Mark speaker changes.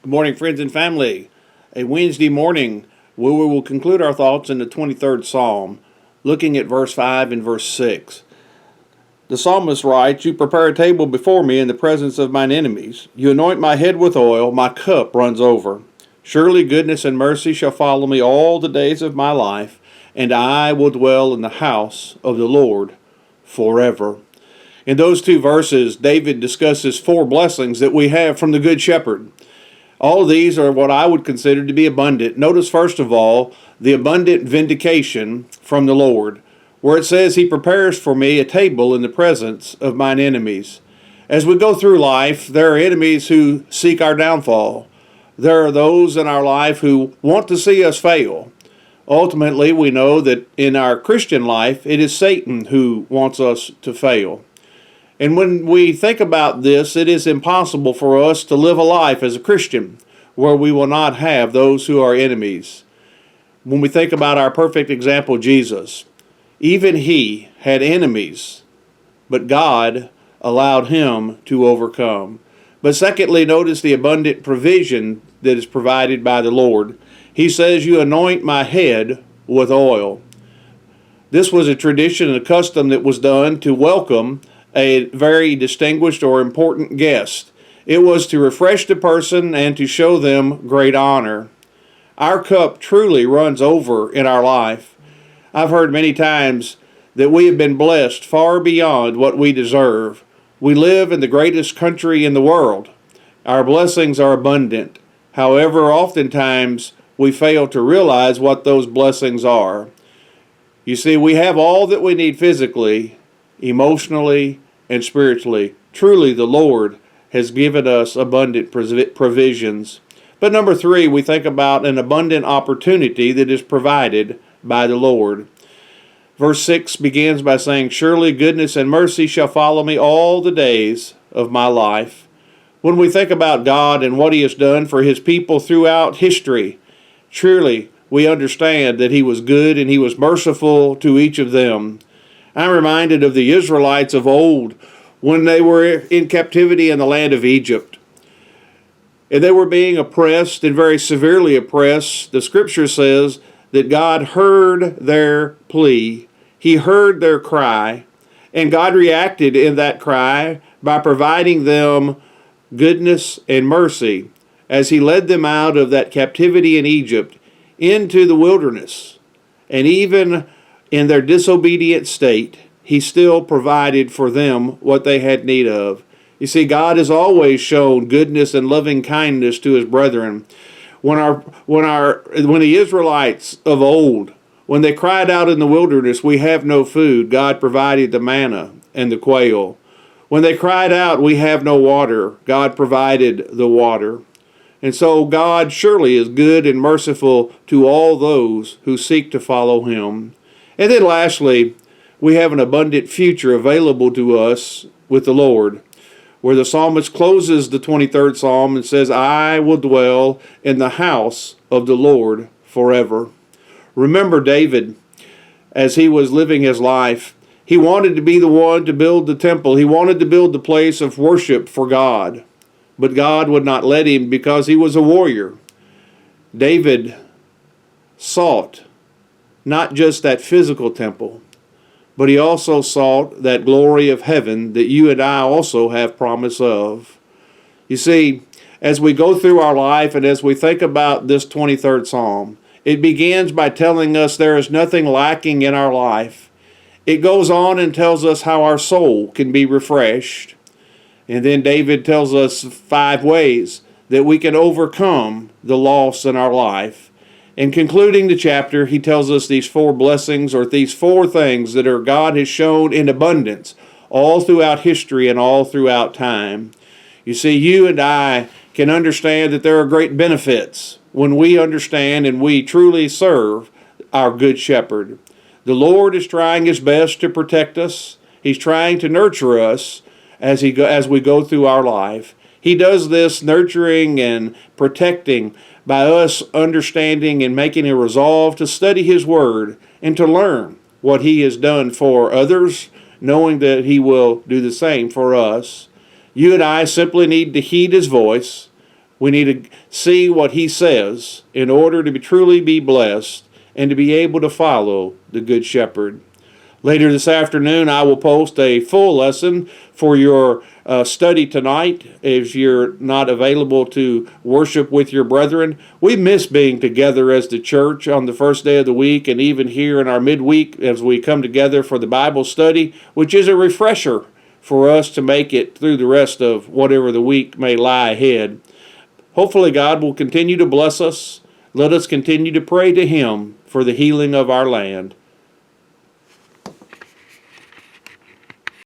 Speaker 1: Good morning, friends and family. A Wednesday morning where we will conclude our thoughts in the 23rd Psalm, looking at verse 5 and verse 6. The psalmist writes, "You prepare a table before me in the presence of mine enemies. You anoint my head with oil, my cup runs over. Surely goodness and mercy shall follow me all the days of my life, and I will dwell in the house of the Lord forever." In those two verses, David discusses four blessings that we have from the Good Shepherd. All of these are what I would consider to be abundant. Notice, first of all, the abundant vindication from the Lord, where it says, "He prepares for me a table in the presence of mine enemies." As we go through life, there are enemies who seek our downfall. There are those in our life who want to see us fail. Ultimately, we know that in our Christian life, it is Satan who wants us to fail. And when we think about this, it is impossible for us to live a life as a Christian where we will not have those who are enemies. When we think about our perfect example, Jesus, even he had enemies, but God allowed him to overcome. But secondly, notice the abundant provision that is provided by the Lord. He says, "You anoint my head with oil." This was a tradition and a custom that was done to welcome a very distinguished or important guest. It was to refresh the person and to show them great honor. Our cup truly runs over in our life. I've heard many times that we have been blessed far beyond what we deserve. We live in the greatest country in the world. Our blessings are abundant. However, oftentimes we fail to realize what those blessings are. You see, we have all that we need physically, emotionally, and spiritually. Truly, the Lord has given us abundant provisions. But number three, we think about an abundant opportunity that is provided by the Lord. Verse 6 begins by saying, "Surely goodness and mercy shall follow me all the days of my life." When we think about God and what He has done for His people throughout history, truly we understand that He was good and He was merciful to each of them. I'm reminded of the Israelites of old when they were in captivity in the land of Egypt. And they were being oppressed and very severely oppressed. The scripture says that God heard their plea. He heard their cry. And God reacted in that cry by providing them goodness and mercy as He led them out of that captivity in Egypt into the wilderness. And even in their disobedient state, He still provided for them what they had need of. You see, God has always shown goodness and loving kindness to His brethren. When the Israelites of old, when they cried out in the wilderness, "We have no food," God provided the manna and the quail. When they cried out, "We have no water," God provided the water. And so God surely is good and merciful to all those who seek to follow Him. And then lastly, we have an abundant future available to us with the Lord, where the psalmist closes the 23rd Psalm and says, "I will dwell in the house of the Lord forever." Remember David, as he was living his life, he wanted to be the one to build the temple. He wanted to build the place of worship for God. But God would not let him because he was a warrior. David sought not just that physical temple, but he also sought that glory of heaven that you and I also have promise of. You see, as we go through our life and as we think about this 23rd Psalm, it begins by telling us there is nothing lacking in our life. It goes on and tells us how our soul can be refreshed. And then David tells us 5 ways that we can overcome the loss in our life. In concluding the chapter, he tells us these 4 blessings, or these 4 things that God has shown in abundance all throughout history and all throughout time. You see, you and I can understand that there are great benefits when we understand and we truly serve our Good Shepherd. The Lord is trying His best to protect us. He's trying to nurture us as we go through our life. He does this nurturing and protecting by us understanding and making a resolve to study His Word and to learn what He has done for others, knowing that He will do the same for us. You and I simply need to heed His voice. We need to see what he says in order to truly be blessed and to be able to follow the Good Shepherd. Later this afternoon, I will post a full lesson for your study tonight if you're not available to worship with your brethren. We miss being together as the church on the first day of the week, and even here in our midweek as we come together for the Bible study, which is a refresher for us to make it through the rest of whatever the week may lie ahead. Hopefully God will continue to bless us. Let us continue to pray to him for the healing of our land.